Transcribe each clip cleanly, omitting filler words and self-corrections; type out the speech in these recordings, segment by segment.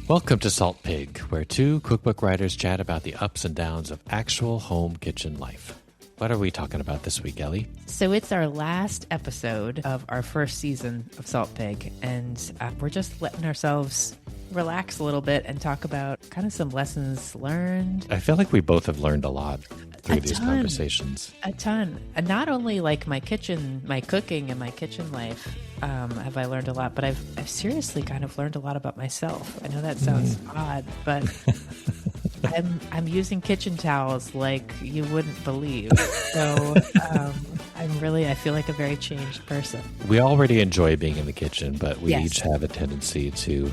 Welcome to Salt Pig, where two cookbook writers chat about the ups and downs of actual home kitchen life. What are we talking about this week, Ellie? So it's our last episode of our first season of Salt Pig, and we're just letting ourselves relax a little bit and talk about kind of some lessons learned. I feel like we both have learned a lot through these conversations. A ton. And not only like my cooking and my kitchen life have I learned a lot, but I've seriously kind of learned a lot about myself. I know that sounds odd, but I'm using kitchen towels like you wouldn't believe. So I feel like a very changed person. We already enjoy being in the kitchen, but we each have a tendency to,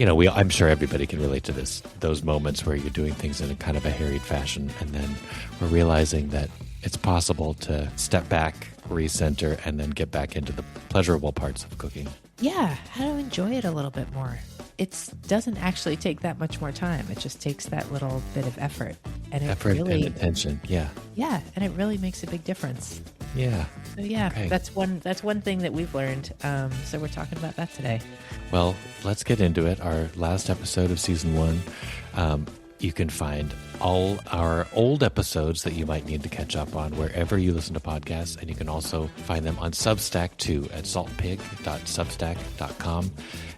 I'm sure everybody can relate to this, those moments where you're doing things in a kind of a harried fashion, and then we're realizing that it's possible to step back, recenter, and then get back into the pleasurable parts of cooking. Yeah, how to enjoy it a little bit more. It doesn't actually take that much more time. It just takes that little bit of effort. And and attention, yeah. Yeah, and it really makes a big difference. Yeah. So yeah, okay. That's one thing that we've learned. So we're talking about that today. Well, let's get into it. Our last episode of season 1. You can find all our old episodes that you might need to catch up on wherever you listen to podcasts, and you can also find them on Substack too at saltpig.substack.com,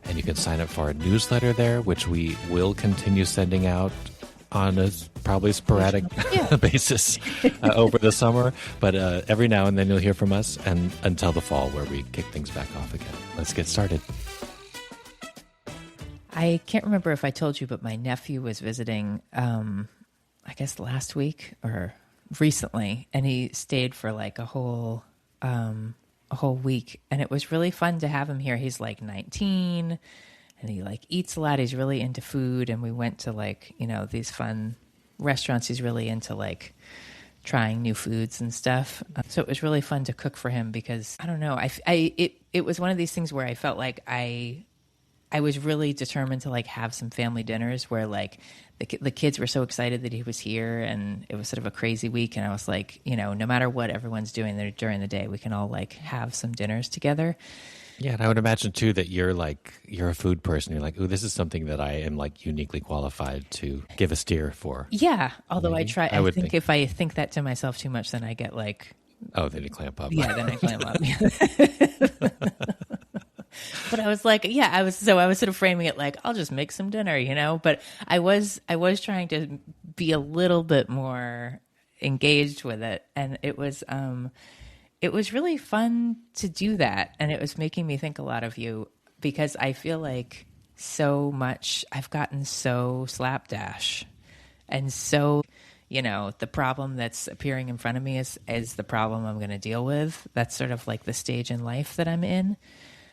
and you can sign up for our newsletter there, which we will continue sending out on a probably sporadic basis over the summer, but every now and then you'll hear from us, and until the fall where we kick things back off again. Let's get started. I can't remember if I told you, but my nephew was visiting, I guess last week or recently, and he stayed for like a whole week, and it was really fun to have him here. He's like 19, and he like eats a lot. He's really into food, and we went to like, these fun restaurants. He's really into like trying new foods and stuff. So it was really fun to cook for him because I don't know. It was one of these things where I felt like I was really determined to like have some family dinners where like the kids were so excited that he was here, and it was sort of a crazy week. And I was like, no matter what everyone's doing there during the day, we can all like have some dinners together. Yeah, and I would imagine too that you're a food person. You're like, oh, this is something that I am like uniquely qualified to give a steer for. Yeah, although maybe. I think if I think that to myself too much, then I get like, oh, then you clamp up. Yeah, then I clamp up. But I was like, I was sort of framing it like, I'll just make some dinner, but I was trying to be a little bit more engaged with it. And it was really fun to do that. And it was making me think a lot of you, because I feel like so much I've gotten so slapdash, and so, the problem that's appearing in front of me is the problem I'm going to deal with. That's sort of like the stage in life that I'm in.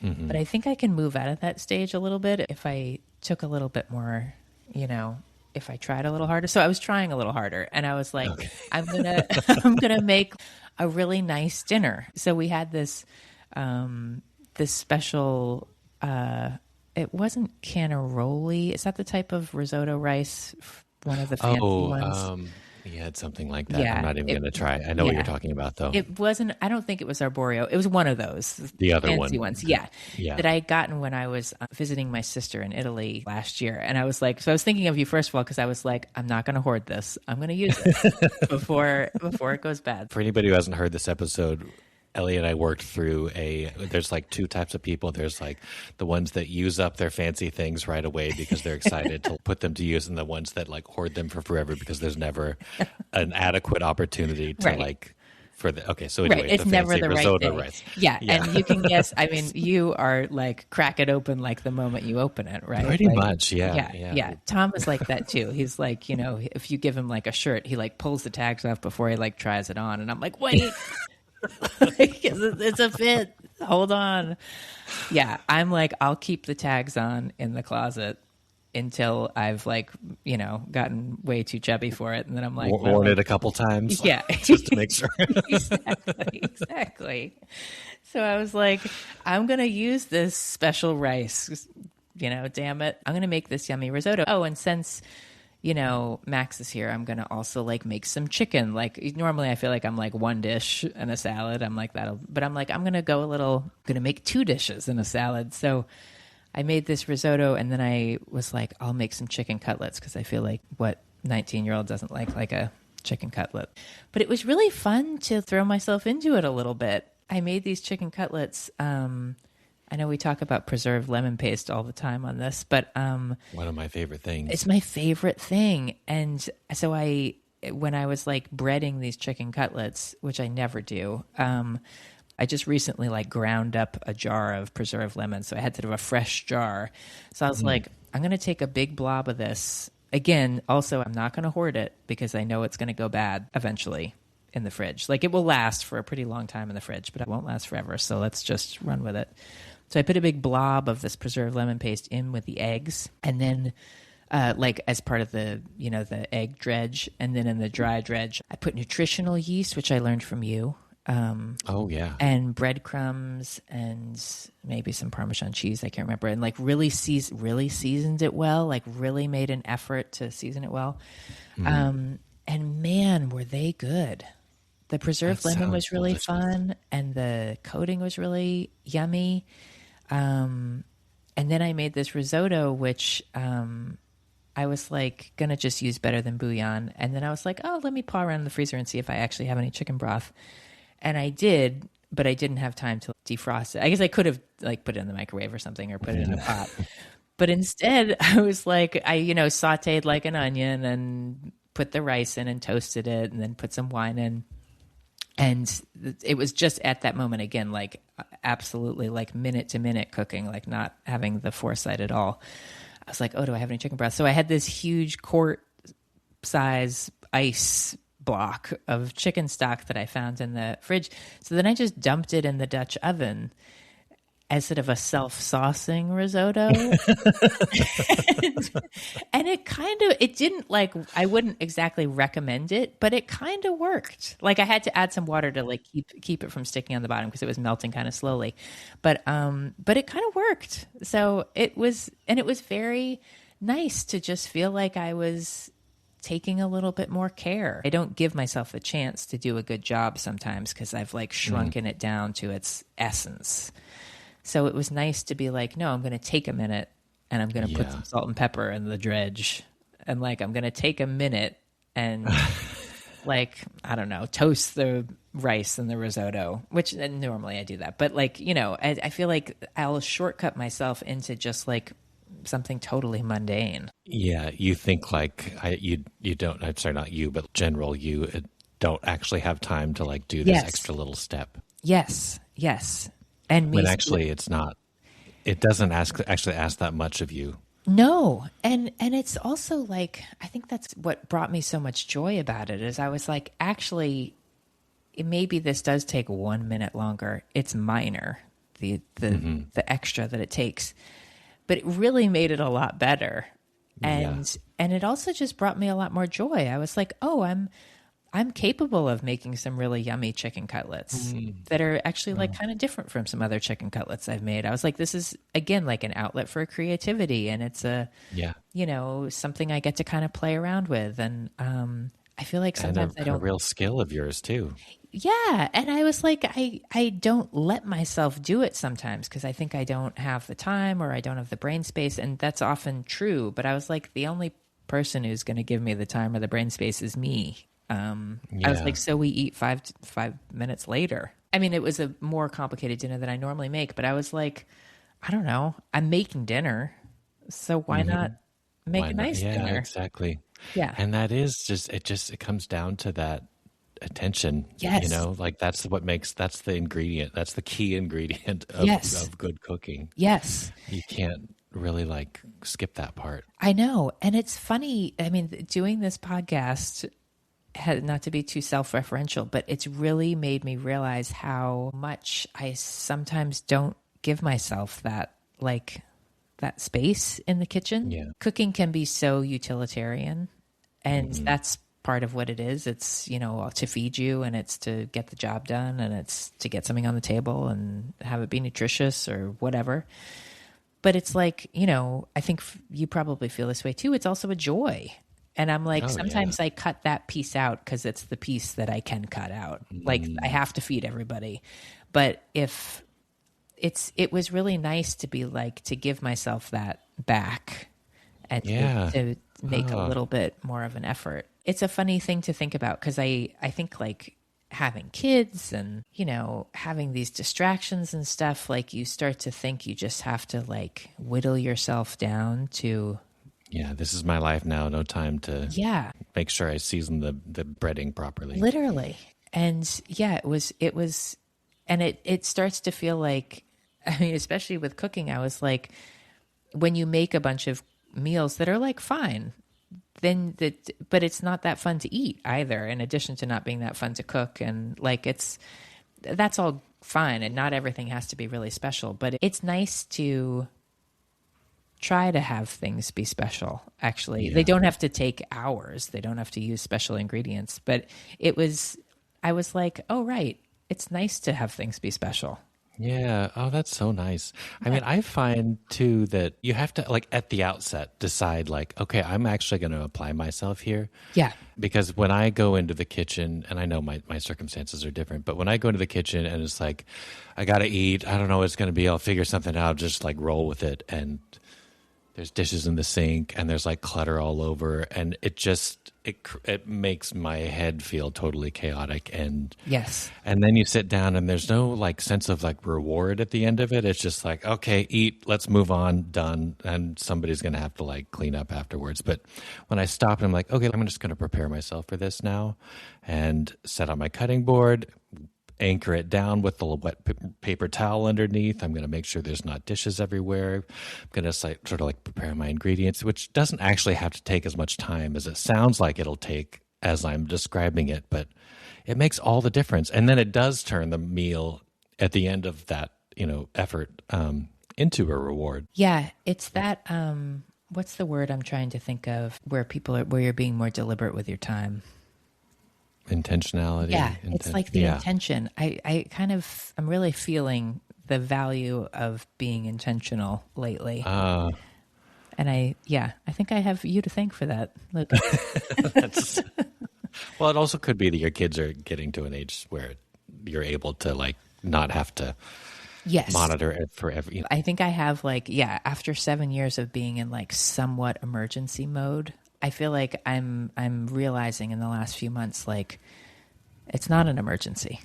Mm-hmm. But I think I can move out of that stage a little bit if I took a little bit more, if I tried a little harder. So I was trying a little harder, and I was like, okay. I'm gonna make a really nice dinner. So we had this special. It wasn't cannaroli. Is that the type of risotto rice? One of the fancy ones. You had something like that. Yeah, I'm not even going to try. I know what you're talking about, though. It wasn't. I don't think it was arborio. It was one of those. The other fancy ones. Yeah. That I had gotten when I was visiting my sister in Italy last year. And I was like, so I was thinking of you first of all, because I was like, I'm not going to hoard this. I'm going to use it before it goes bad. For anybody who hasn't heard this episode, Ellie and I worked through there's like two types of people. There's like the ones that use up their fancy things right away because they're excited to put them to use, and the ones that like hoard them for forever because there's never an adequate opportunity to so anyway, it's never the right thing. Rice. Yeah, and you can guess, I mean, you are like crack it open like the moment you open it, right? Pretty much, yeah. Tom is like that too. He's like, if you give him like a shirt, he like pulls the tags off before he like tries it on, and I'm like, wait. It's a fit. Hold on. Yeah, I'm like, I'll keep the tags on in the closet until I've like, gotten way too chubby for it, and then I'm like, worn it a couple times, just to make sure. Exactly. So I was like, I'm gonna use this special rice. Damn it, I'm gonna make this yummy risotto. Oh, and since Max is here, I'm going to also like make some chicken. Like normally I feel like I'm like one dish and a salad. I'm like that. But I'm like, I'm going to make 2 dishes and a salad. So I made this risotto, and then I was like, I'll make some chicken cutlets because I feel like what 19-year-old doesn't like a chicken cutlet. But it was really fun to throw myself into it a little bit. I made these chicken cutlets. I know we talk about preserved lemon paste all the time on this, but one of my favorite things. It's my favorite thing. And so when I was like breading these chicken cutlets, which I never do, I just recently like ground up a jar of preserved lemon. So I had to do a fresh jar. So I was like, I'm going to take a big blob of this. Again, also, I'm not going to hoard it because I know it's going to go bad eventually in the fridge. Like it will last for a pretty long time in the fridge, but it won't last forever. So let's just run with it. So I put a big blob of this preserved lemon paste in with the eggs, and then like as part of the, the egg dredge. And then in the dry dredge, I put nutritional yeast, which I learned from you. Oh yeah. And breadcrumbs and maybe some Parmesan cheese. I can't remember. And like really seasoned it well, like really made an effort to season it well. And man, were they good. The preserved lemon was really delicious. Fun, and the coating was really yummy. And then I made this risotto, which I was like going to just use better than bouillon. And then I was like, oh, let me paw around in the freezer and see if I actually have any chicken broth. And I did, but I didn't have time to defrost it. I guess I could have like put it in the microwave or something, or put it in a pot. But instead, I was like, I sauteed like an onion and put the rice in and toasted it, and then put some wine in. And it was just at that moment, again, like absolutely like minute to minute cooking, like not having the foresight at all. I was like, oh, do I have any chicken broth? So I had this huge quart size ice block of chicken stock that I found in the fridge. So then I just dumped it in the Dutch oven as sort of a self-saucing risotto. and it didn't like, I wouldn't exactly recommend it, but it kind of worked. Like I had to add some water to like keep it from sticking on the bottom because it was melting kind of slowly. But it kind of worked. So it was very nice to just feel like I was taking a little bit more care. I don't give myself a chance to do a good job sometimes because I've like shrunken it down to its essence. So it was nice to be like, no, I'm going to take a minute and I'm going to put some salt and pepper in the dredge. And like, I'm going to take a minute and like, I don't know, toast the rice and the risotto, which normally I do that. But like, I feel like I'll shortcut myself into just like something totally mundane. Yeah, you think like you don't. I'm sorry, not you, but general you don't actually have time to like do this extra little step. Yes, and when actually it's not. It doesn't actually ask that much of you. No, and it's also like I think that's what brought me so much joy about it is I was like, actually, maybe this does take 1 minute longer. It's minor, the extra that it takes. But it really made it a lot better. And it also just brought me a lot more joy. I was like, oh, I'm capable of making some really yummy chicken cutlets that are actually like kind of different from some other chicken cutlets I've made. I was like, this is again like an outlet for creativity, and it's something I get to kind of play around with. And I feel like sometimes I don't. A real skill of yours too. Yeah. And I was like, I don't let myself do it sometimes because I think I don't have the time or I don't have the brain space. And that's often true. But I was like, the only person who's going to give me the time or the brain space is me. I was like, so we eat 5 minutes later. I mean, it was a more complicated dinner than I normally make, but I was like, I don't know, I'm making dinner. So why not make a nice dinner? Yeah, exactly. Yeah. And that is it comes down to that attention. Yes. Like that's the ingredient. That's the key ingredient of good cooking. Yes. You can't really like skip that part. I know. And it's funny. I mean, doing this podcast, not to be too self-referential, but it's really made me realize how much I sometimes don't give myself that space in the kitchen. Yeah. Cooking can be so utilitarian, and that's part of what it is. It's, to feed you, and it's to get the job done, and it's to get something on the table and have it be nutritious or whatever. But it's like, I think you probably feel this way too. It's also a joy. And I'm like, sometimes I cut that piece out because it's the piece that I can cut out. Like I have to feed everybody. But if it was really nice to be like, to give myself that back and Yeah. to make a Oh, little bit more of an effort. It's a funny thing to think about because I think like having kids and, you know, having these distractions and stuff, like you start to think you just have to like whittle yourself down to, yeah. This is my life now. No time to yeah, make sure I season the breading properly. literally. And yeah, and it starts to feel like, I mean, especially with cooking, I was like, when you make a bunch of meals that are like fine, then but it's not that fun to eat either, in addition to not being that fun to cook. And like, that's all fine. And not everything has to be really special, but it's nice to try to have things be special. Actually, they Yeah. don't have to take hours. They don't have to use special ingredients, but I was like, oh, right. It's nice to have things be special. Yeah. Oh, that's so nice. I mean, I find too that you have to, like, at the outset decide, like, okay, I'm actually going to apply myself here. Yeah. Because when I go into the kitchen, and I know my circumstances are different, but when I go into the kitchen and it's like, I got to eat, I don't know what it's going to be, I'll figure something out, just like roll with it. And there's dishes in the sink and there's like clutter all over. And it makes my head feel totally chaotic. Yes. And then you sit down and there's no like sense of like reward at the end of it. It's just like, okay, eat, let's move on, done. And somebody's going to have to like clean up afterwards. But when I stop and I'm like, okay, I'm just going to prepare myself for this now and set on my cutting board, anchor it down with the wet paper towel underneath. I'm going to make sure there's not dishes everywhere. I'm going to sort of like prepare my ingredients, which doesn't actually have to take as much time as it sounds like it'll take as I'm describing it, but it makes all the difference. And then it does turn the meal at the end of that, effort into a reward. Yeah. It's that, what's the word I'm trying to think of where where you're being more deliberate with your time? Intentionality. Yeah. It's like the intention. I'm really feeling the value of being intentional lately. And I think I have you to thank for that, Luke. Well, it also could be that your kids are getting to an age where you're able to like not have to monitor it forever. I think I have after 7 years of being in like somewhat emergency mode, I feel like I'm realizing in the last few months, like it's not an emergency.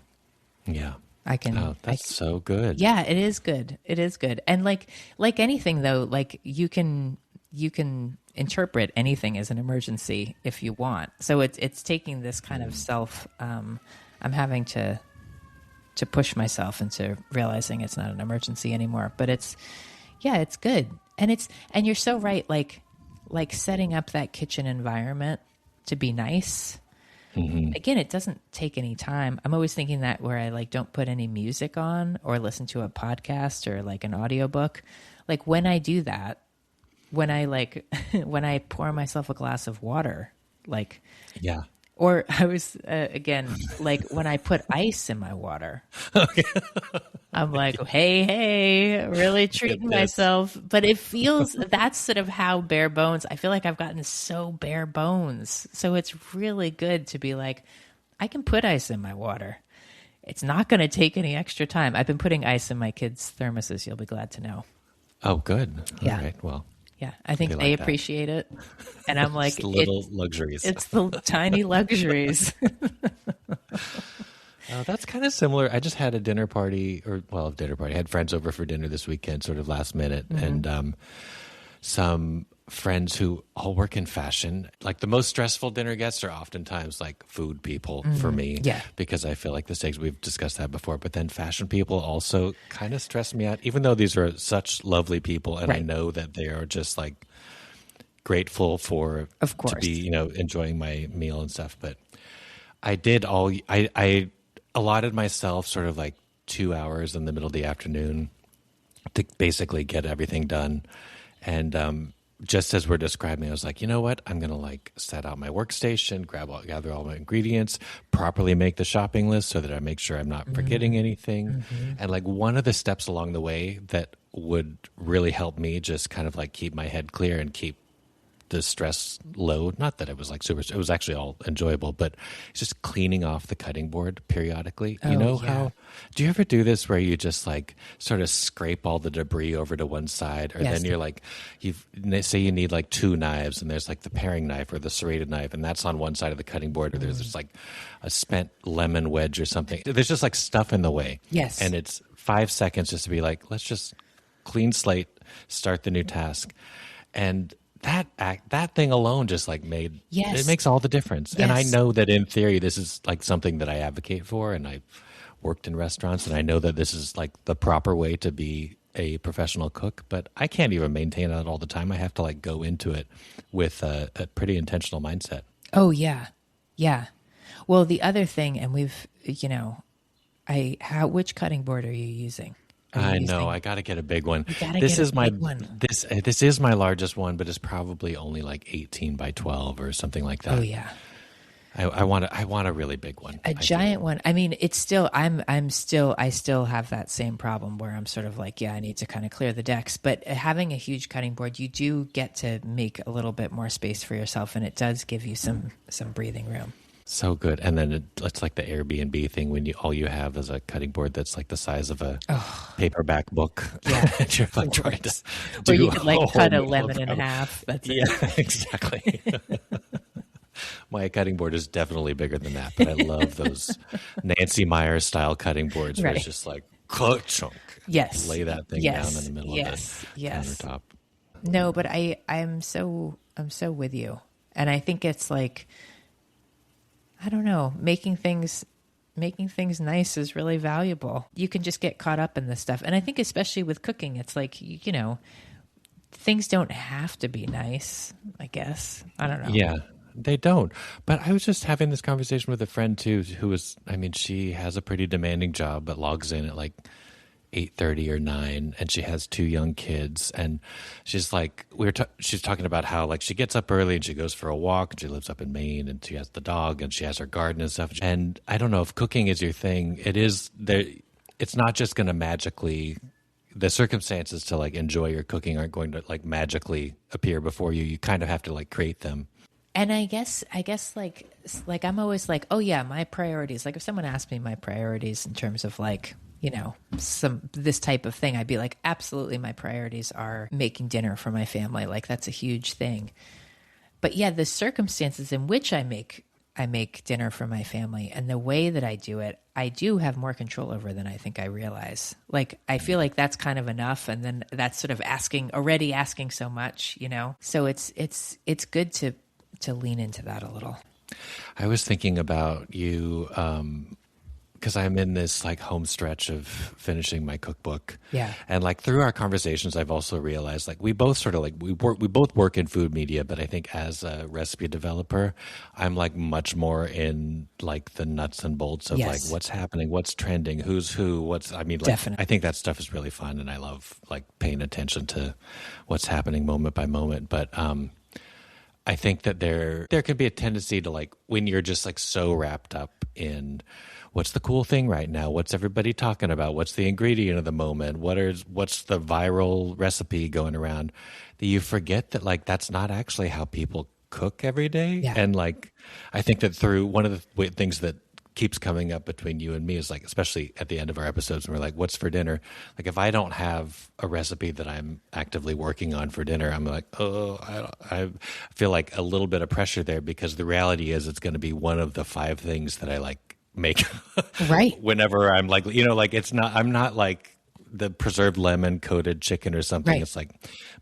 Yeah. That's so good. Yeah, it is good. It is good. And like anything though, like you can interpret anything as an emergency if you want. So it's taking this kind of I'm having to push myself into realizing it's not an emergency anymore, but it's good. And you're so right. Like setting up that kitchen environment to be nice. Mm-hmm. Again, it doesn't take any time. I'm always thinking that where I like don't put any music on or listen to a podcast or like an audiobook. Like when I do that, when I when I pour myself a glass of water, like, yeah. Or I was, again, like when I put ice in my water, I'm like, hey, really treating myself. But it feels, that's sort of how bare bones, I feel like I've gotten so bare bones. So it's really good to be like, I can put ice in my water. It's not going to take any extra time. I've been putting ice in my kids' thermoses, you'll be glad to know. Oh, good. Yeah. All right, well. Yeah, I think they appreciate it. And I'm like, it's the little luxuries. It's the tiny luxuries. That's kind of similar. I just had a dinner party. I had friends over for dinner this weekend, sort of last minute. Mm-hmm. And some friends who all work in fashion. Like the most stressful dinner guests are oftentimes like food people for me. Yeah. Because I feel like we've discussed that before. But then fashion people also kind of stress me out, even though these are such lovely people. And I know that they are just like grateful to be, enjoying my meal and stuff. But I allotted myself sort of like 2 hours in the middle of the afternoon to basically get everything done. And just as we're describing, I was like, you know what? I'm going to like set out my workstation, gather all my ingredients, properly make the shopping list so that I make sure I'm not forgetting anything. Mm-hmm. And like one of the steps along the way that would really help me just kind of like keep my head clear and keep the stress load. Not that it was like super, it was actually all enjoyable, but it's just cleaning off the cutting board periodically. You know how, do you ever do this where you just like sort of scrape all the debris over to one side, or then you're like, say you need like 2 knives, and there's like the paring knife or the serrated knife, and that's on one side of the cutting board, or there's just like a spent lemon wedge or something. There's just like stuff in the way. Yes. And it's 5 seconds just to be like, let's just clean slate, start the new task. And that thing alone just like it makes all the difference. Yes. And I know that in theory, this is like something that I advocate for, and I've worked in restaurants, and I know that this is like the proper way to be a professional cook, but I can't even maintain that all the time. I have to like go into it with a pretty intentional mindset. Oh yeah. Yeah. Well, the other thing, and we've, which cutting board are you using? I know. I got to get a big one. This is my one. This is my largest one, but it's probably only like 18 by 12 or something like that. Oh yeah. I want a really big one. A giant one. I mean, it's still. I still have that same problem where I'm sort of like, I need to kind of clear the decks. But having a huge cutting board, you do get to make a little bit more space for yourself, and it does give you some breathing room. So good. And then it's like the Airbnb thing when all you have is a cutting board that's like the size of a paperback book. Yeah. And you're like trying to Or you could like cut a lemon in half. That's it. Yeah, exactly. My cutting board is definitely bigger than that, but I love those Nancy Meyer style cutting boards where it's just like chunk. Yes. Lay that thing down in the middle of the countertop. No, but I'm so with you. And I think it's like, I don't know, making things nice is really valuable. You can just get caught up in this stuff. And I think especially with cooking, it's like, things don't have to be nice, I guess. I don't know. Yeah, they don't. But I was just having this conversation with a friend too, she has a pretty demanding job, but logs in at like 8:30 or 9, and she has 2 young kids, and she's like, she's talking about how like she gets up early and she goes for a walk, and she lives up in Maine, and she has the dog, and she has her garden and stuff. And I don't know if cooking is your thing. It is there. It's not just going to magically. The circumstances to like enjoy your cooking aren't going to like magically appear before you. You kind of have to like create them. And I guess like I'm always like, oh yeah, my priorities. Like if someone asked me my priorities in terms of like, this type of thing, I'd be like, absolutely, my priorities are making dinner for my family. Like that's a huge thing. But yeah, the circumstances in which I make dinner for my family and the way that I do it, I do have more control over than I think I realize. Like I feel like that's kind of enough, and then that's sort of asking so much, So it's good to lean into that a little. I was thinking about you because I'm in this like home stretch of finishing my cookbook. Yeah. And like through our conversations, I've also realized like we both sort of like we both work in food media, but I think as a recipe developer, I'm like much more in like the nuts and bolts of like what's happening, what's trending, who's who, Definitely. I think that stuff is really fun, and I love like paying attention to what's happening moment by moment. But I think that there can be a tendency to like when you're just like so wrapped up in what's the cool thing right now, what's everybody talking about, what's the ingredient of the moment, what's the viral recipe going around, that you forget that like that's not actually how people cook every day. Yeah. And like I think that through one of the things that keeps coming up between you and me is like, especially at the end of our episodes, and we're like, what's for dinner? Like if I don't have a recipe that I'm actively working on for dinner, I'm like, I feel like a little bit of pressure there, because the reality is it's going to be one of the 5 things that I like make right whenever I'm like, I'm not like the preserved lemon coated chicken or something. Right. It's like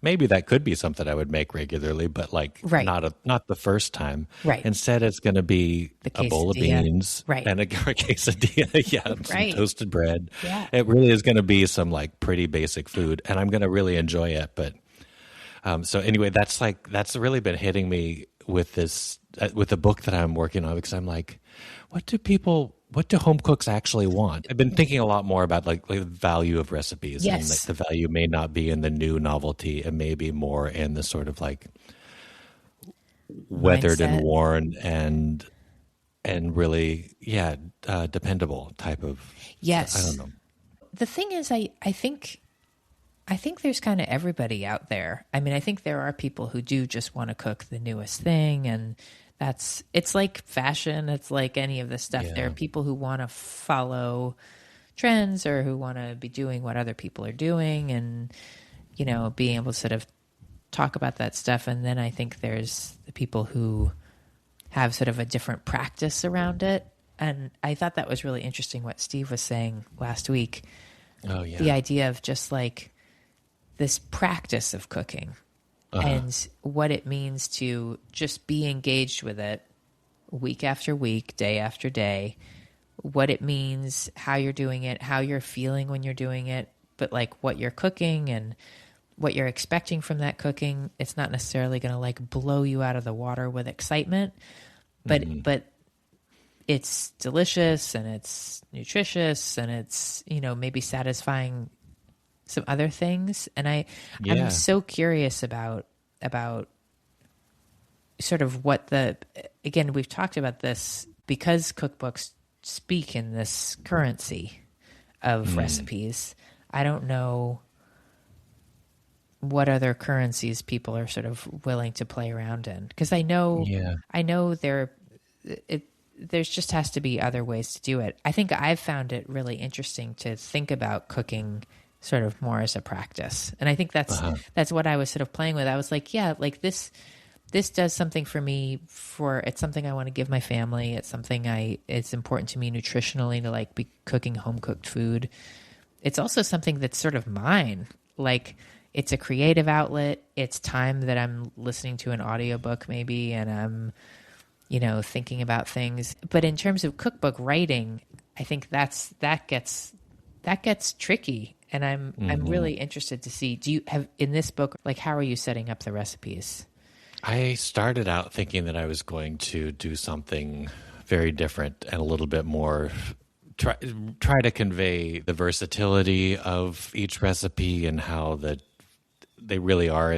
maybe that could be something I would make regularly, but like not the first time. Right. Instead, it's going to be a bowl of beans and a quesadilla, and some toasted bread. Yeah. It really is going to be some like pretty basic food, and I'm going to really enjoy it. But so anyway, that's really been hitting me with this with the book that I'm working on, because I'm like, what do home cooks actually want? I've been thinking a lot more about like the value of recipes. Yes. And like the value may not be in the new novelty, and maybe more in the sort of like weathered and worn and really, dependable type of. Yes. I don't know. The thing is, I think I think there's kind of everybody out there. I mean, I think there are people who do just want to cook the newest thing, and it's like fashion. It's like any of this stuff. There are Yeah. people who want to follow trends or who want to be doing what other people are doing, and being able to sort of talk about that stuff. And then I think there's the people who have sort of a different practice around it. And I thought that was really interesting what Steve was saying last week. Oh, yeah. The idea of just like this practice of cooking and what it means to just be engaged with it week after week, day after day, what it means, how you're doing it, how you're feeling when you're doing it, but like what you're cooking and what you're expecting from that cooking. It's not necessarily going to like blow you out of the water with excitement, but it's delicious and it's nutritious and it's, maybe satisfying some other things. And I'm so curious about sort of again, we've talked about this because cookbooks speak in this currency of recipes. I don't know what other currencies people are sort of willing to play around in. Because I know there's just has to be other ways to do it. I think I've found it really interesting to think about cooking sort of more as a practice. And I think that's what I was sort of playing with. I was like, yeah, like this does something for me it's something I want to give my family. It's something it's important to me nutritionally to like be cooking home cooked food. It's also something that's sort of mine. Like it's a creative outlet. It's time that I'm listening to an audiobook maybe, and I'm, thinking about things. But in terms of cookbook writing, I think that gets tricky. And I'm really interested to see, do you have in this book, like, how are you setting up the recipes? I started out thinking that I was going to do something very different and a little bit more try to convey the versatility of each recipe and how they really are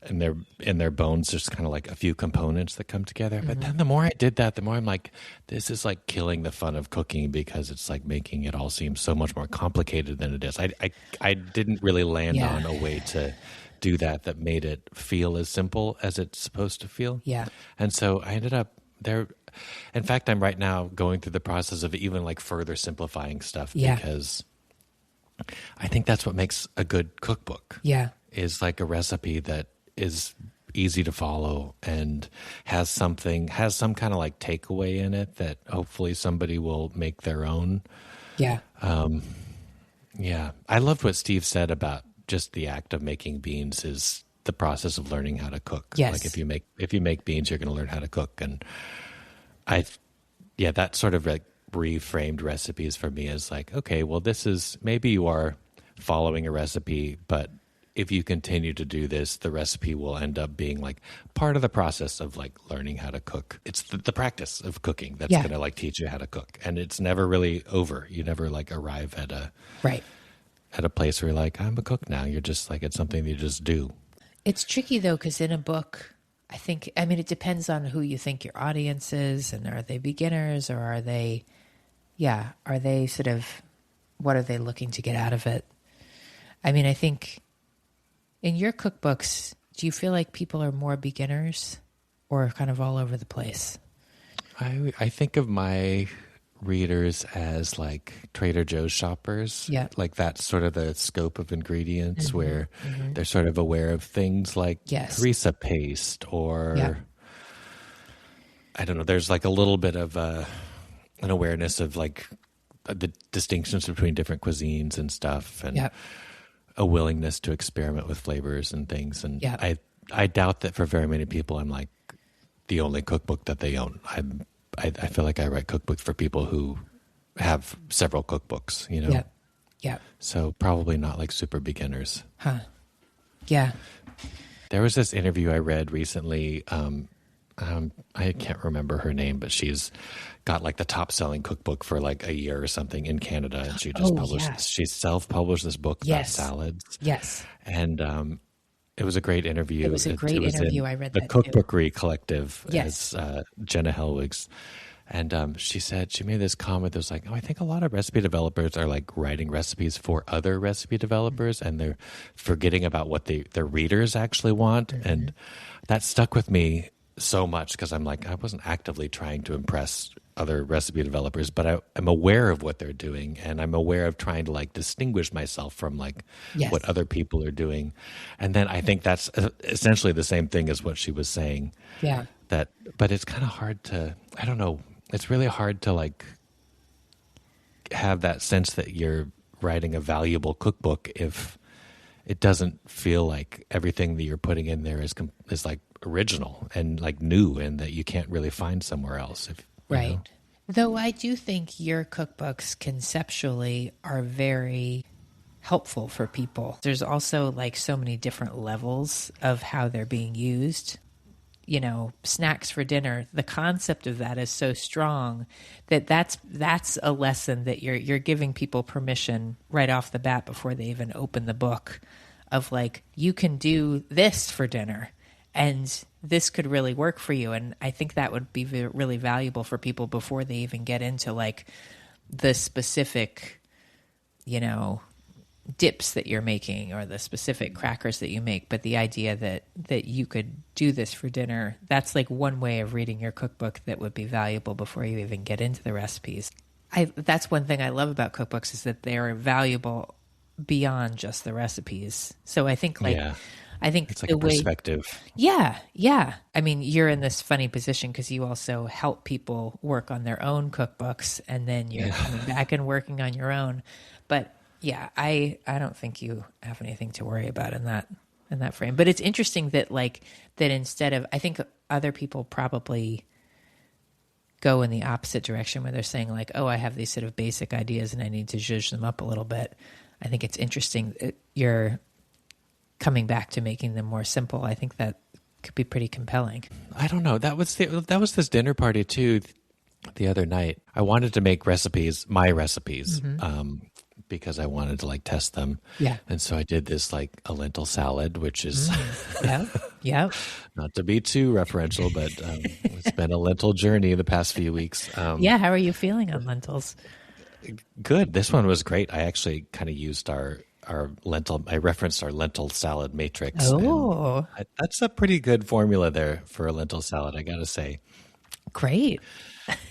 in their bones, just kind of like a few components that come together. But then the more I did that, the more I'm like, this is like killing the fun of cooking because it's like making it all seem so much more complicated than it is. I didn't really land on a way to do that made it feel as simple as it's supposed to feel. Yeah. And so I ended up there. In fact, I'm right now going through the process of even like further simplifying stuff because I think that's what makes a good cookbook. Yeah. Is like a recipe that is easy to follow and has some kind of like takeaway in it that hopefully somebody will make their own. Yeah. Yeah. I loved what Steve said about just the act of making beans is the process of learning how to cook. Yes. Like if you make beans, you're going to learn how to cook. And that sort of like reframed recipes for me is like, okay, well, this is, maybe you are following a recipe, but if you continue to do this, the recipe will end up being like part of the process of like learning how to cook. It's the practice of cooking that's going to like teach you how to cook. And it's never really over. You never like arrive at a place where you're like, I'm a cook now. You're just like, it's something you just do. It's tricky though, because in a book, it depends on who you think your audience is, and are they beginners or are they sort of, what are they looking to get out of it? I mean, I think in your cookbooks, do you feel like people are more beginners or kind of all over the place? I think of my readers as like Trader Joe's shoppers. Yeah. Like that's sort of the scope of ingredients where they're sort of aware of things like harissa paste or I don't know. There's like a little bit of an awareness of like the distinctions between different cuisines and stuff and a willingness to experiment with flavors and things. And I doubt that for very many people, I'm like the only cookbook that they own. I feel like I write cookbooks for people who have several cookbooks, you know? Yeah. Yeah. So probably not like super beginners. Huh. Yeah. There was this interview I read recently. I can't remember her name, but she's got like the top selling cookbook for like a year or something in Canada. And she just she self-published this book about salads. Yes. And, it was a great interview. It was a great interview. I read the that Cookbookery Collective Yes. as Jenna Helwig's. And she said, she made this comment that was like, oh, I think a lot of recipe developers are like writing recipes for other recipe developers and they're forgetting about what their readers actually want. Mm-hmm. And that stuck with me so much because I'm like, I wasn't actively trying to impress other recipe developers, but I'm aware of what they're doing, and I'm aware of trying to like distinguish myself from like what other people are doing. And then I think that's essentially the same thing as what she was saying. Yeah. But it's kind of hard to, I don't know, it's really hard to like have that sense that you're writing a valuable cookbook if it doesn't feel like everything that you're putting in there is like original and like new and that you can't really find somewhere else. Right. Know? Though I do think your cookbooks conceptually are very helpful for people. There's also like so many different levels of how they're being used. You know, snacks for dinner, the concept of that is so strong that's a lesson that you're giving people permission right off the bat before they even open the book of like, you can do this for dinner. And this could really work for you. And I think that would be really valuable for people before they even get into like the specific, you know, dips that you're making or the specific crackers that you make. But the idea that you could do this for dinner, that's like one way of reading your cookbook that would be valuable before you even get into the recipes. That's one thing I love about cookbooks is that they are valuable beyond just the recipes. So I think like... Yeah. I think it's like a perspective. Yeah, yeah. I mean, you're in this funny position because you also help people work on their own cookbooks, and then you're coming back and working on your own. But yeah, I don't think you have anything to worry about in that frame. But it's interesting that instead of, I think other people probably go in the opposite direction where they're saying like, oh, I have these sort of basic ideas and I need to zhuzh them up a little bit. I think it's interesting that you're coming back to making them more simple. I think that could be pretty compelling. I don't know. That was this dinner party too the other night. I wanted to make my recipes, because I wanted to like test them. Yeah. And so I did this like a lentil salad, which is yeah. Not to be too referential, but it's been a lentil journey the past few weeks. How are you feeling on lentils? Good. This one was great. I actually kind of used our lentil. I referenced our lentil salad matrix. Oh, that's a pretty good formula there for a lentil salad, I got to say. Great.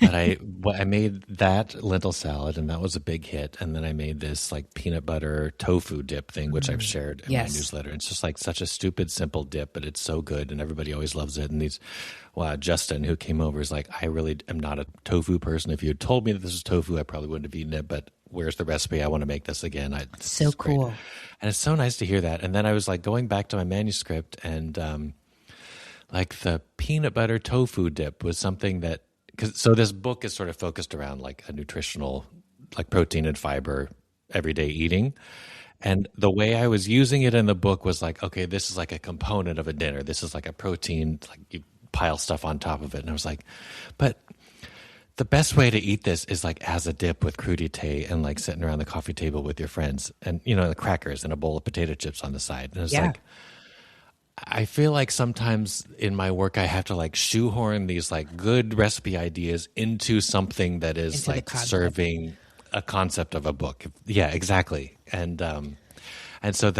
But I made that lentil salad, and that was a big hit. And then I made this like peanut butter tofu dip thing, which I've shared in my newsletter. It's just like such a stupid, simple dip, but it's so good, and everybody always loves it. And Justin, who came over, is like, I really am not a tofu person. If you had told me that this was tofu, I probably wouldn't have eaten it. But where's the recipe? I want to make this again. So cool. Great. And it's so nice to hear that. And then I was like going back to my manuscript, and like the peanut butter tofu dip was something that, so this book is sort of focused around like a nutritional, like protein and fiber, everyday eating. And the way I was using it in the book was like, okay, this is like a component of a dinner. This is like a protein, like you pile stuff on top of it. And I was like, but the best way to eat this is like as a dip with crudité and like sitting around the coffee table with your friends and, the crackers and a bowl of potato chips on the side. And it's like, I feel like sometimes in my work, I have to like shoehorn these like good recipe ideas into something that is like serving a concept of a book. Yeah, exactly. And so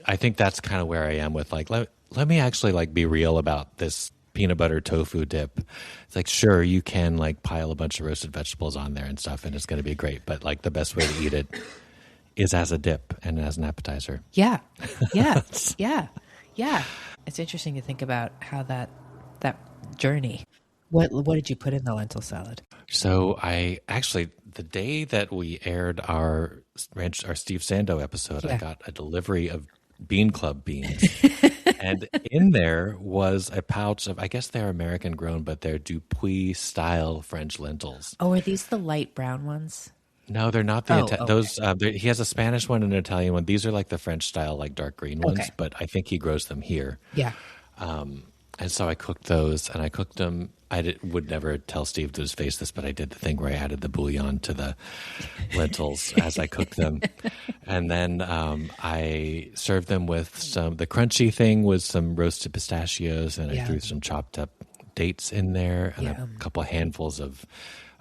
I think that's kind of where I am with like, let me actually like be real about this peanut butter tofu dip. It's like, sure, you can like pile a bunch of roasted vegetables on there and stuff, and it's going to be great. But like the best way to eat it is as a dip and as an appetizer. Yeah. Yeah. It's interesting to think about how that journey. What did you put in the lentil salad? So I actually, the day that we aired our Steve Sando episode, I got a delivery of Bean Club beans. And in there was a pouch of, I guess they're American grown, but they're Dupuis style French lentils. Oh, are these the light brown ones? No, they're not those. He has a Spanish one and an Italian one. These are like the French style, like dark green ones, but I think he grows them here. Yeah. And so I cooked those, and I cooked them. Would never tell Steve to his face this, but I did the thing where I added the bouillon to the lentils as I cooked them. And then I served them with the crunchy thing was some roasted pistachios, and I threw some chopped up dates in there, and a Yum. couple handfuls of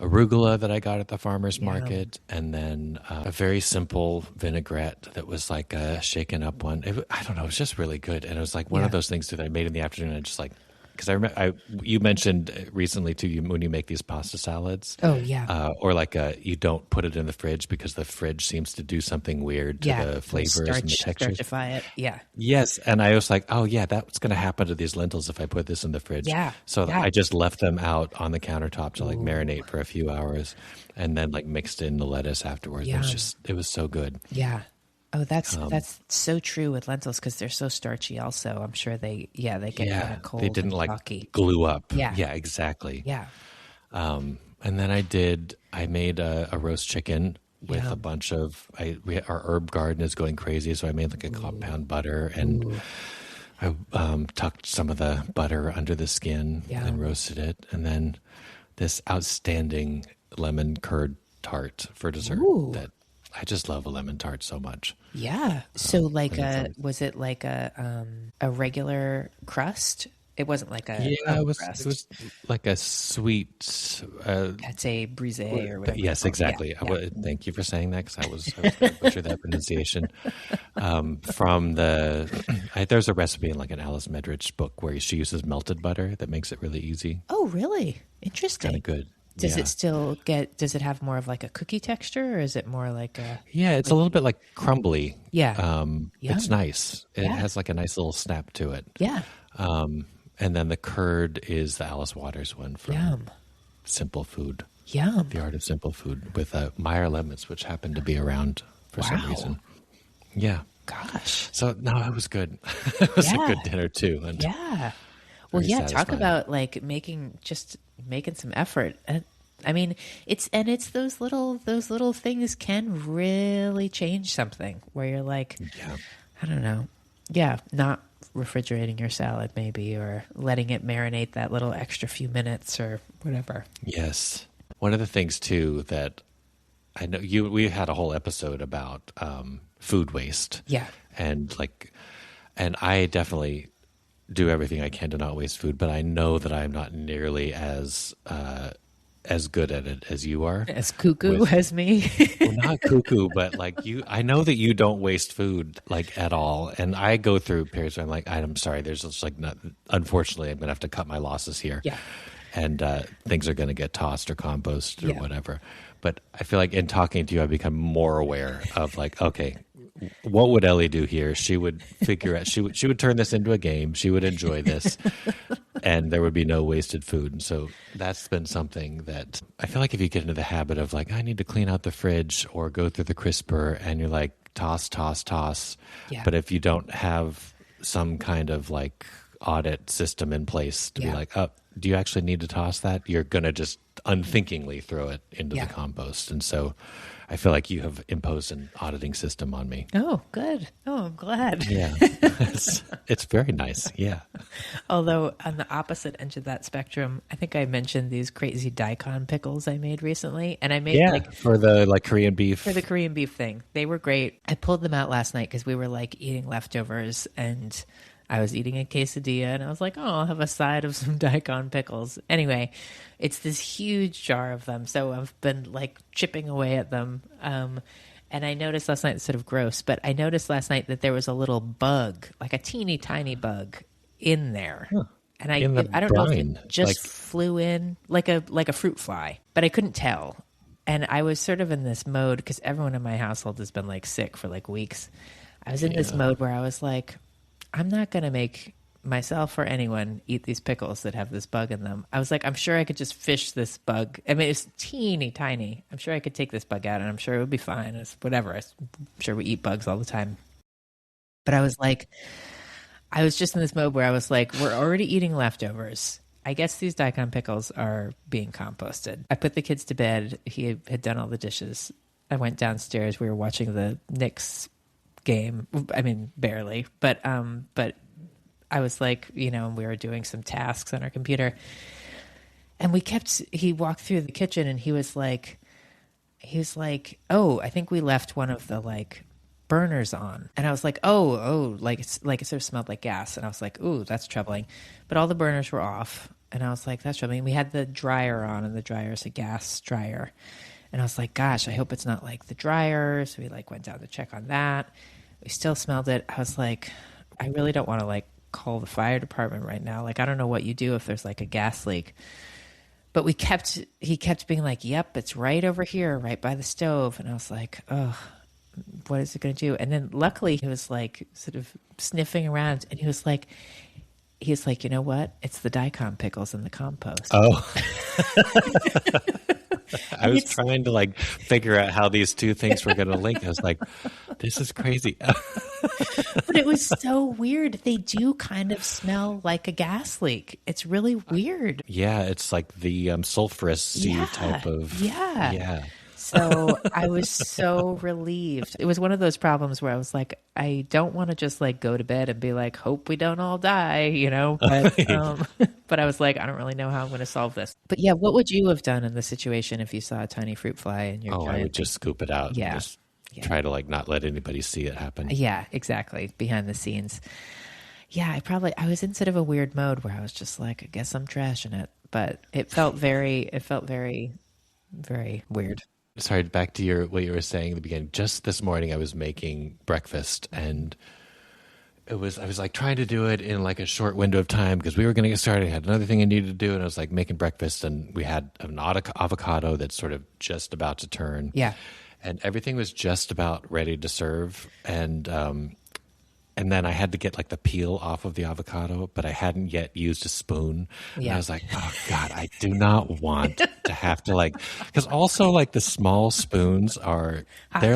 arugula that I got at the farmer's Yum. market, and then a very simple vinaigrette that was like a shaken up one. I don't know, it was just really good, and it was like one of those things that I made in the afternoon. And I just like, because you mentioned recently too, when you make these pasta salads, Oh yeah, or like you don't put it in the fridge because the fridge seems to do something weird to the flavors and the textures. Starchify it. Yeah, Yes, and I was like, oh yeah, that's going to happen to these lentils if I put this in the fridge. Yeah, So yeah. I just left them out on the countertop to like marinate for a few hours, and then like mixed in the lettuce afterwards. Yum. It was so good. yeah. Oh, that's so true with lentils because they're so starchy. Also, I'm sure they get kind of cold. They didn't and like chalky. glue up. Yeah. Exactly. Yeah. And then I made a roast chicken with a bunch of, our herb garden is going crazy. So I made like a compound butter, and I tucked some of the butter under the skin and roasted it. And then this outstanding lemon curd tart for dessert that I just love a lemon tart so much. Yeah. So was it like a regular crust? It wasn't like a It crust. was like a sweet. Pate brise or whatever. Yes, exactly. Yeah. Thank you for saying that, because I was going to butcher that pronunciation. From there's a recipe in like an Alice Medrich book where she uses melted butter that makes it really easy. Oh, really? Interesting. Kind of good. Does it have more of like a cookie texture, or is it more like a? Yeah, it's a little bit like crumbly. Yeah. It's nice. It has like a nice little snap to it. Yeah. And then the curd is the Alice Waters one from Simple Food. Yum. The Art of Simple Food with Meyer lemons, which happened to be around for some reason. Yeah. Gosh. So no, it was good. It was a good dinner too. And yeah. Well, very talk satisfying. about like making some effort. I mean, it's those little things can really change something where you're like, I don't know. Yeah, not refrigerating your salad maybe, or letting it marinate that little extra few minutes or whatever. Yes. One of the things too that I know we had a whole episode about food waste. Yeah. And I definitely do everything I can to not waste food, but I know that I'm not nearly as good at it as you are. As cuckoo as me. Well, not cuckoo, but like you, I know that you don't waste food like at all. And I go through periods where I'm like, I'm sorry, there's just like unfortunately, I'm going to have to cut my losses here. Yeah. And things are going to get tossed or composted or whatever. But I feel like in talking to you, I've become more aware of like, okay, what would Ellie do here? She would figure out, she would turn this into a game. She would enjoy this, and there would be no wasted food. And so that's been something that I feel like if you get into the habit of like, I need to clean out the fridge or go through the crisper, and you're like, toss, toss, toss. Yeah. But if you don't have some kind of like audit system in place to be like, oh, do you actually need to toss that? You're going to just unthinkingly throw it into the compost. And so I feel like you have imposed an auditing system on me. Oh, good. Oh, I'm glad. Yeah. It's very nice. Yeah. Although on the opposite end of that spectrum, I think I mentioned these crazy daikon pickles I made recently. And I made for the like Korean beef. For the Korean beef thing. They were great. I pulled them out last night because we were like eating leftovers, and I was eating a quesadilla, and I was like, oh, I'll have a side of some daikon pickles. Anyway, it's this huge jar of them. So I've been like chipping away at them. And I noticed last night, it's sort of gross, but I noticed last night that there was a little bug, like a teeny tiny bug in there. Huh. And I don't know if it just flew in like a fruit fly, but I couldn't tell. And I was sort of in this mode because everyone in my household has been like sick for like weeks. I was in this mode where I was like, I'm not going to make myself or anyone eat these pickles that have this bug in them. I was like, I'm sure I could just fish this bug. I mean, it's teeny tiny. I'm sure I could take this bug out, and I'm sure it would be fine. It's whatever. I'm sure we eat bugs all the time. But I was like, I was just in this mode where I was like, we're already eating leftovers. I guess these daikon pickles are being composted. I put the kids to bed. He had done all the dishes. I went downstairs. We were watching the Knicks game. I mean, barely, but I was like, we were doing some tasks on our computer, and he walked through the kitchen, and he was like, oh, I think we left one of the like burners on. And I was like, oh, like it sort of smelled like gas. And I was like, ooh, that's troubling. But all the burners were off. And I was like, that's true. I mean, we had the dryer on, and the dryer is a gas dryer. And I was like, gosh, I hope it's not like the dryer. So we like went down to check on that. We still smelled it. I was like, I really don't want to like call the fire department right now. Like, I don't know what you do if there's like a gas leak. But he kept being like, yep, it's right over here, right by the stove. And I was like, oh, what is it going to do? And then luckily he was like sort of sniffing around, and he was like, you know what? It's the daikon pickles in the compost. Oh. I was trying to like figure out how these two things were going to link. I was like, this is crazy. But it was so weird. They do kind of smell like a gas leak. It's really weird. Yeah, it's like the sulfurous type of. Yeah. So I was so relieved. It was one of those problems where I was like, I don't want to just like go to bed and be like, hope we don't all die, you know? But, but I was like, I don't really know how I'm going to solve this. But yeah, what would you have done in the situation if you saw a tiny fruit fly in your giant... I would just scoop it out. Yeah. And just try to like not let anybody see it happen. Yeah, exactly. Behind the scenes. Yeah, I was in sort of a weird mode where I was just like, I guess I'm trashing it. But it felt very, very weird. Sorry, back to what you were saying at the beginning. Just this morning I was making breakfast, and I was like trying to do it in like a short window of time because we were going to get started. I had another thing I needed to do, and I was like making breakfast, and we had an avocado that's sort of just about to turn. Yeah. And everything was just about ready to serve, and then I had to get like the peel off of the avocado, but I hadn't yet used a spoon. Yeah. And I was like, oh God, I do not want to have to like, because also like the small spoons they're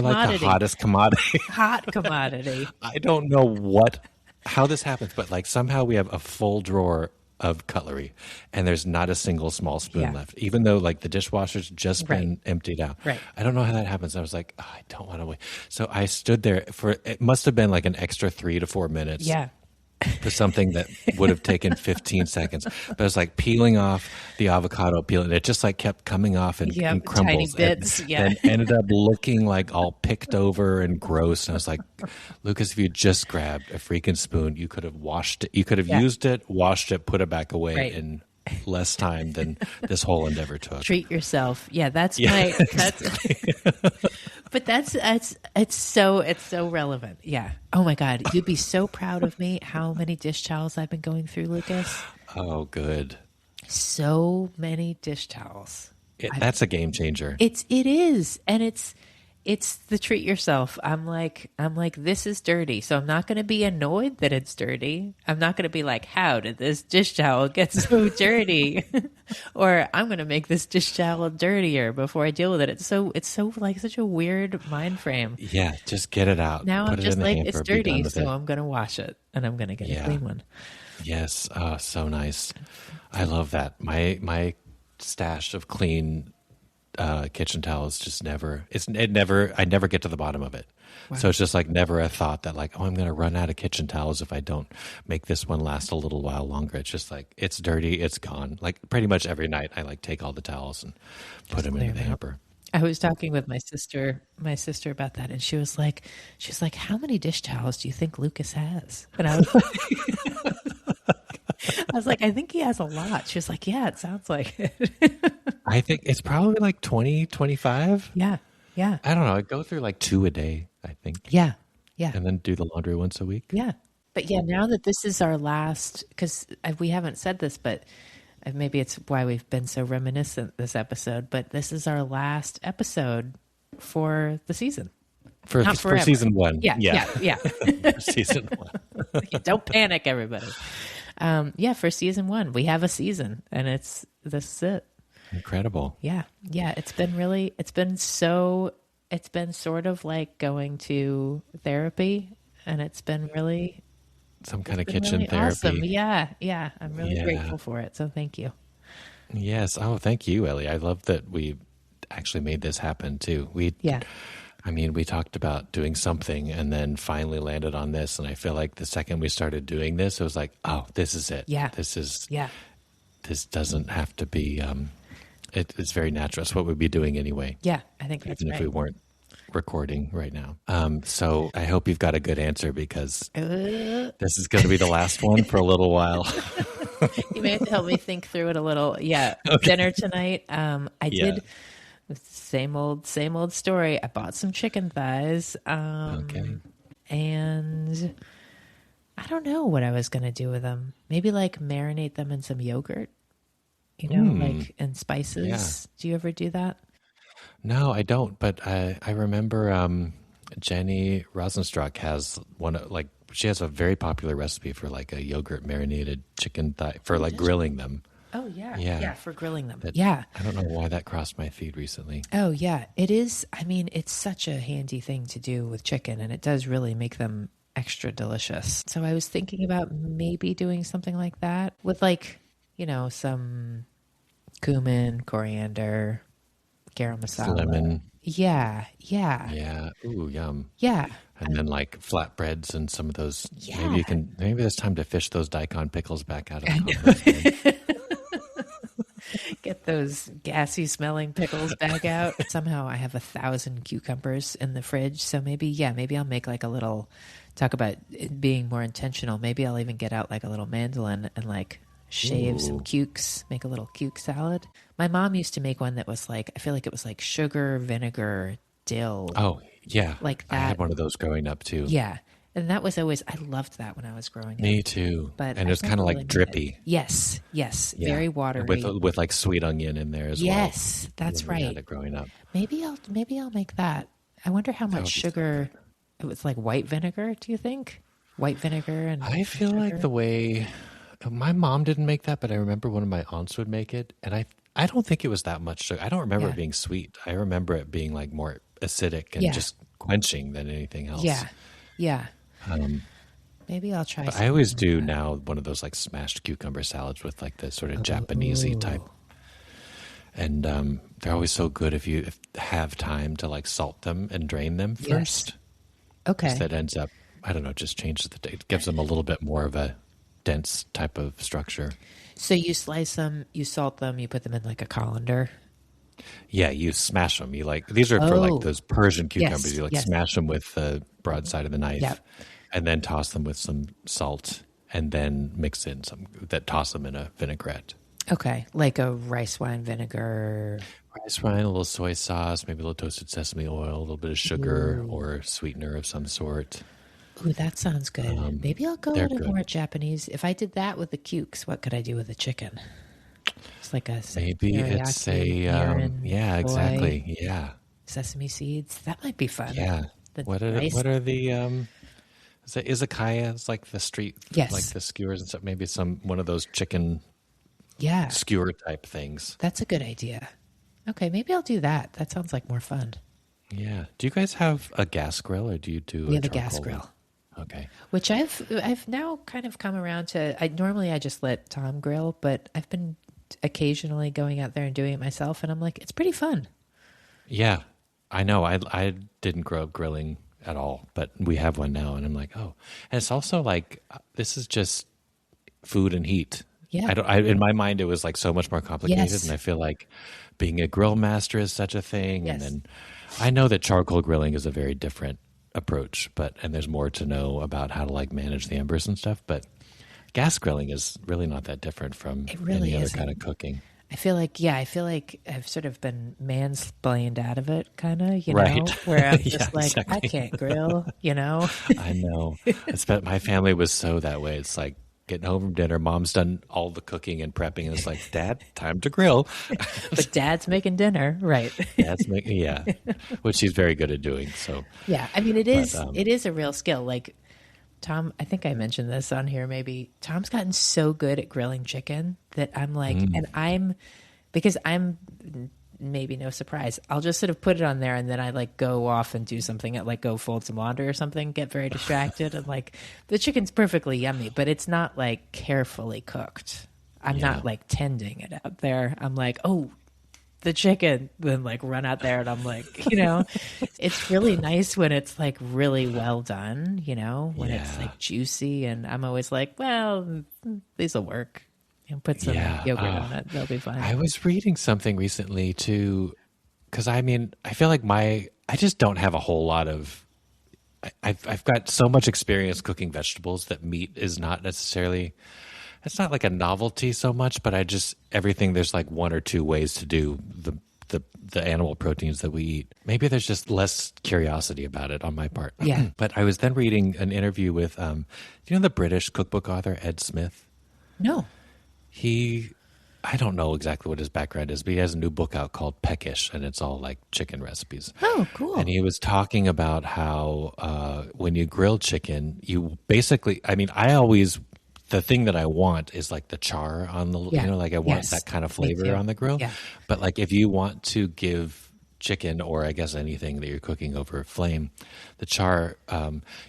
like the hottest commodity. Hot commodity. I don't know how this happens, but like somehow we have a full drawer of cutlery and there's not a single small spoon left, even though like the dishwasher's just been emptied out. Right. I don't know how that happens. I was like, oh, I don't want to wait. So I stood there it must have been like an extra 3 to 4 minutes. Yeah. For something that would have taken 15 seconds. But I was like peeling off the avocado peel, and it just like kept coming off and crumbles. Tiny bits. And ended up looking like all picked over and gross. And I was like, Lucas, if you just grabbed a freaking spoon, you could have washed it. You could have used it, washed it, put it back away in less time than this whole endeavor took. Treat yourself. Yeah, that's but it's so relevant. Yeah. Oh my God. You'd be so proud of me how many dish towels I've been going through, Lucas. Oh, good. So many dish towels. That's a game changer. It is. And it's the treat yourself. I'm like, this is dirty. So I'm not going to be annoyed that it's dirty. I'm not going to be like, how did this dish towel get so dirty? Or I'm going to make this dish towel dirtier before I deal with it. It's so like such a weird mind frame. Yeah. Just get it out. Now Put I'm just like, it's dirty. So it. I'm going to wash it and I'm going to get a clean one. Yes. Oh, so nice. I love that. My stash of clean kitchen towels just I never get to the bottom of it. Wow. So it's just like never a thought that like, oh, I'm going to run out of kitchen towels if I don't make this one last a little while longer. It's just like, it's dirty, it's gone. Like pretty much every night I like take all the towels and put them into the hamper. I was talking with my sister about that, and she was like, how many dish towels do you think Lucas has? And I was like, I think he has a lot. She was like, yeah, it sounds like it. I think it's probably like 20, 25. Yeah. Yeah. I don't know. I go through like 2 a day, I think. Yeah. Yeah. And then do the laundry once a week. Yeah. But yeah, now that this is our last, because we haven't said this, but maybe it's why we've been so reminiscent this episode, but this is our last episode for the season. For season 1. Yeah. For season 1. Don't panic, everybody. For season 1. We have a season, and this is it. Incredible. Yeah. Yeah. It's been sort of like going to therapy, and it's been really some kind of kitchen really therapy. Awesome. Yeah. Yeah. I'm really grateful for it. So thank you. Yes. Oh, thank you, Ellie. I love that we actually made this happen too. We talked about doing something and then finally landed on this. And I feel like the second we started doing this, it was like, oh, this is it. Yeah. This doesn't have to be, it's very natural. It's what we'd be doing anyway. Yeah, I think that's right. Even if we weren't recording right now. So I hope you've got a good answer because this is going to be the last one for a little while. You may have to help me think through it a little. Yeah, Okay. dinner tonight. I Yeah. did same old story. I bought some chicken thighs, Okay. and I don't know what I was gonna do with them. Maybe like marinate them in some yogurt, Mm, like and yeah. spices. Do you ever do that? No, I don't. But I remember Jenny Rosenstruck has like she has a very popular recipe for like a yogurt marinated chicken thigh for Oh, like does she? grilling them. Oh yeah, Yeah. yeah, for grilling them. That Yeah. I don't know why that crossed my feed recently. Oh yeah, it is. I mean, it's such a handy thing to do with chicken, and it does really make them extra delicious. So I was thinking about maybe doing something like that with like, some cumin, coriander, garam masala. Lemon. Yeah, yeah, Yeah. Ooh, yum. yeah, And then like flatbreads and some of those. yeah. Maybe it's time to fish those daikon pickles back out of the I compost bin. know. Get those gassy smelling pickles back out. Somehow I have 1,000 cucumbers in the fridge. So maybe I'll make like a little, talk about it being more intentional. Maybe I'll even get out like a little mandolin and like shave some Ooh. cukes, make a little cuke salad. My mom used to make one that was like, I feel like it was like sugar, vinegar, dill, Oh, yeah. like I had that. one of those growing up too. Yeah. And that was always, I loved that when I was growing up, Me too. but And it I've was kind never of really like made it. drippy. Yes, yes, Yeah. very And with watery. with like sweet onion in there as well. Yes, that's When we had right. it growing up. Maybe I'll make that. I wonder how That much would be so sugar good. it was like white vinegar, do you think? White vinegar and I feel like sugar? the way my mom didn't make that, but I remember one of my aunts would make it, and I don't think it was that much sugar. I don't remember Yeah. it being sweet. I remember it being like more acidic and Yeah. just quenching than anything else. Yeah. Yeah. Um, Maybe I'll try but I something always like do that. now one of those like smashed cucumber salads with like the sort of Japanesey type, Ooh. and they're always so good if you have time to like salt them and drain them Yes. first. Because Okay. that ends up, I don't know, just changes it gives them a little bit more of a dense type of structure. So you slice them, you salt them, you put them in like a colander. Yeah, you smash them. You like these are for like Oh, those Persian cucumbers. yes. You like Yes. smash them with the broadside of the knife, Yep. and then toss them with some salt, and then mix in some that toss them in a vinaigrette. Okay. Like a rice wine vinegar. Rice wine, a little soy sauce, maybe a little toasted sesame oil, a little bit of sugar Ooh. or sweetener of some sort. Ooh, that sounds good. Maybe I'll go a They're little good. more Japanese. If I did that with the cukes, what could I do with the chicken? It's like a Maybe it's teriyaki, a mirin, yeah, soy, exactly, yeah, sesame seeds. That might be fun. yeah. The What are rice. what are the is it izakaya? It's like the street, like Yes. the skewers and stuff. Maybe some one of those chicken Yeah, skewer type things. that's a good idea. Okay, maybe I'll do that. That sounds like more fun. Yeah. Do you guys have a gas grill or do you do We a have a gas charcoal one? grill, Okay. which I've now kind of come around to. I just let Tom grill, but I've been occasionally going out there and doing it myself, and I'm like, it's pretty fun. Yeah, I know. I didn't grow up grilling at all, but we have one now, and I'm like, oh, and it's also like this is just food and heat. Yeah. I don't. In my mind, it was like so much more complicated, Yes. and I feel like being a grill master is such a thing, and Yes. then I know that charcoal grilling is a very different approach, and there's more to know about how to like manage the embers and stuff, but. Gas grilling is really not that different from It really any other isn't. kind of cooking. I feel like I've sort of been mansplained out of it, kind of, Right. where I'm Yeah, just like, I exactly. can't grill, I know. My family was so that way. It's like getting home from dinner, mom's done all the cooking and prepping, and it's like, Dad, time to grill. but Dad's making dinner, right? Dad's making, yeah, which he's very good at doing. So, Yeah, I mean, but it is a real skill. Like Tom, I think I mentioned this on here. Maybe Tom's gotten so good at grilling chicken that I'm like, because I'm maybe no surprise. I'll just sort of put it on there, and then I like go off and do something, like go fold some laundry or something, get very distracted, and like the chicken's perfectly yummy, but it's not like carefully cooked. I'm Yeah. not like tending it out there. I'm like, oh, the chicken, then like run out there, and I'm like, it's really nice when it's like really well done, when it's Yeah. like juicy, and I'm always like, well, these will work. Put some Yeah. yogurt on it; they'll be fine. I was reading something recently too, because I mean, I feel like I just don't have a whole lot of. I've got so much experience cooking vegetables that meat is not necessarily it's not like a novelty so much, but everything, there's like one or two ways to do the animal proteins that we eat. Maybe there's just less curiosity about it on my part. Yeah. But I was then reading an interview with, do you know the British cookbook author, Ed Smith? No. I don't know exactly what his background is, but he has a new book out called Peckish, and it's all like chicken recipes. Oh, cool. And he was talking about how when you grill chicken, you basically, the thing that I want is like the char on the, I want that kind of flavor on the grill. Yeah. But like if you want to give chicken, or I guess anything that you're cooking over a flame, the char,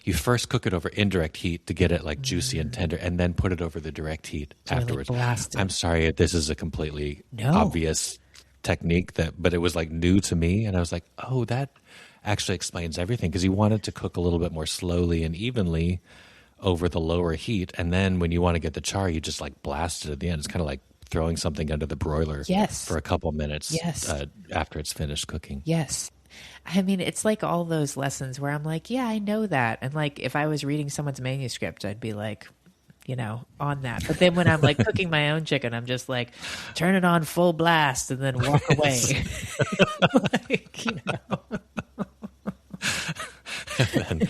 you first cook it over indirect heat to get it like juicy and tender, and then put it over the direct heat afterwards. I'm sorry, this is a completely obvious technique but it was like new to me, and I was like, oh, that actually explains everything, because you want it to cook a little bit more slowly and evenly over the lower heat, and then when you want to get the char, you just like blast it at the end. It's kind of like throwing something under the broiler for a couple minutes after it's finished cooking. Yes. I mean, it's like all those lessons where I'm like, yeah, I know that. And like, if I was reading someone's manuscript, I'd be like, on that. But then when I'm like cooking my own chicken, I'm just like, turn it on full blast and then walk away. And then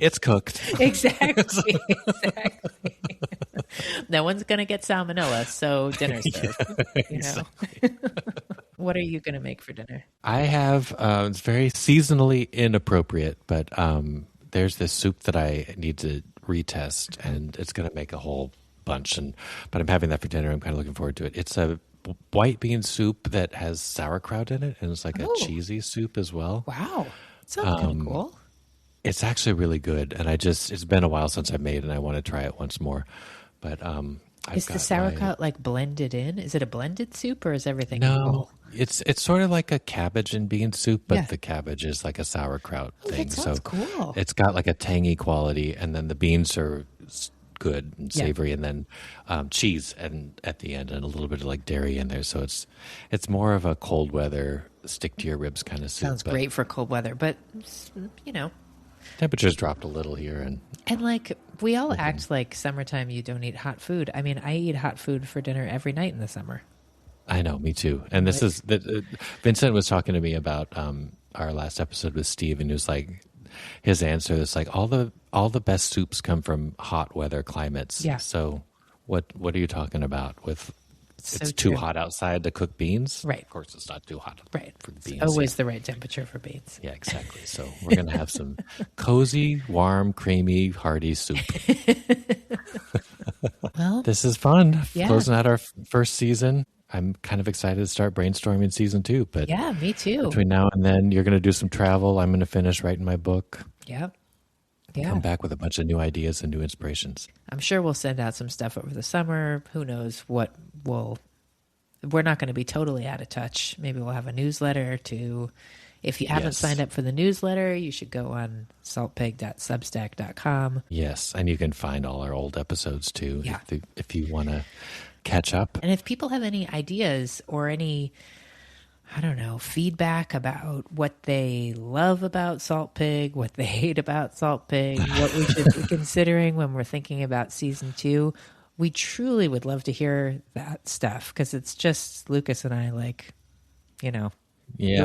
it's cooked. Exactly. No one's going to get salmonella, so dinner's served. Exactly. What are you going to make for dinner? I have, it's very seasonally inappropriate, but there's this soup that I need to retest, and it's going to make a whole bunch. But I'm having that for dinner. I'm kind of looking forward to it. It's a white bean soup that has sauerkraut in it, and it's like a cheesy soup as well. Wow. Sounds kind of cool. It's actually really good, and it's been a while since I made, and I want to try it once more. But is the sauerkraut like blended in? Is it a blended soup, or is everything? No, it's sort of like a cabbage and bean soup, but the cabbage is like a sauerkraut thing. That sounds cool. It's got like a tangy quality, and then the beans are good and savory, and then cheese and at the end, and a little bit of like dairy in there. So it's more of a cold weather, stick to your ribs kind of soup. Sounds great for cold weather, but temperatures dropped a little here, and like we all act like summertime you don't eat hot food. I mean, I eat hot food for dinner every night in the summer. I know, me too. And this is Vincent was talking to me about our last episode with Steve, and it was like his answer is like all the best soups come from hot weather climates. Yeah. So what are you talking about with? It's So too true. hot outside to cook beans. Right. Of course, it's not too hot. Right. For beans. It's always the right temperature for beans. Yeah, exactly. So we're going to have some cozy, warm, creamy, hearty soup. Well, This is fun. Yeah. Closing out our first season. I'm kind of excited to start brainstorming season 2. But yeah, me too. between now and then, you're going to do some travel. I'm going to finish writing my book. Yep. Yeah. Come back with a bunch of new ideas and new inspirations. I'm sure we'll send out some stuff over the summer. Who knows what we're not going to be totally out of touch. Maybe we'll have a newsletter too. If you haven't signed up for the newsletter, you should go on saltpig.substack.com. Yes, and you can find all our old episodes too, Yeah. if you want to catch up. And if people have any ideas or any, I don't know, feedback about what they love about Salt Pig, what they hate about Salt Pig, what we should be considering when we're thinking about season 2, we truly would love to hear that stuff, because it's just Lucas and I, like, doing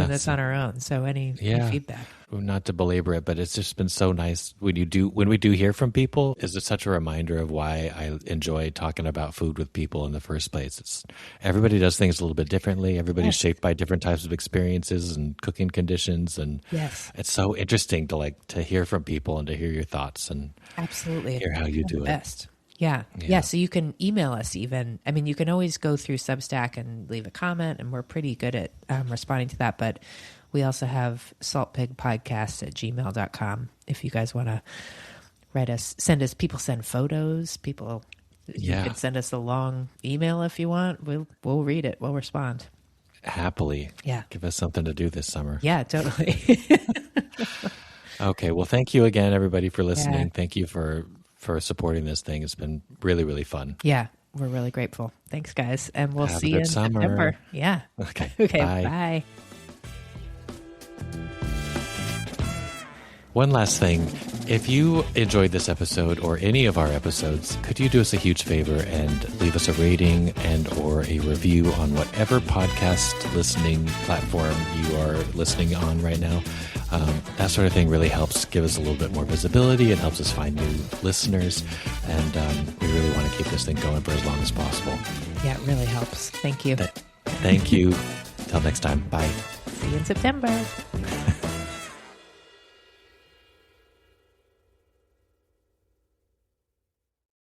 this on our own. So any feedback. Not to belabor it, but it's just been so nice when we do hear from people. Is it such a reminder of why I enjoy talking about food with people in the first place? Everybody does things a little bit differently. Everybody's shaped by different types of experiences and cooking conditions, and it's so interesting to hear from people and to hear your thoughts and absolutely hear how you do it. Best. Yeah. So you can email us even. I mean, you can always go through Substack and leave a comment, and we're pretty good at responding to that. But we also have saltpigpodcast@gmail.com. If you guys want to write us, people send photos. You can send us a long email if you want. We'll read it. We'll respond. Happily. Yeah. Give us something to do this summer. Yeah, totally. Okay. Well, thank you again, everybody, for listening. Yeah. Thank you for supporting this thing. It's been really, really fun. Yeah, we're really grateful. Thanks, guys. And we'll see you in summer. September. Yeah. Okay. Okay. Bye. Bye. One last thing. If you enjoyed this episode or any of our episodes, could you do us a huge favor and leave us a rating and or a review on whatever podcast listening platform you are listening on right now? That sort of thing really helps give us a little bit more visibility. It helps us find new listeners. And we really want to keep this thing going for as long as possible. Yeah, it really helps. Thank you. Thank you. Till next time. Bye. See you in September.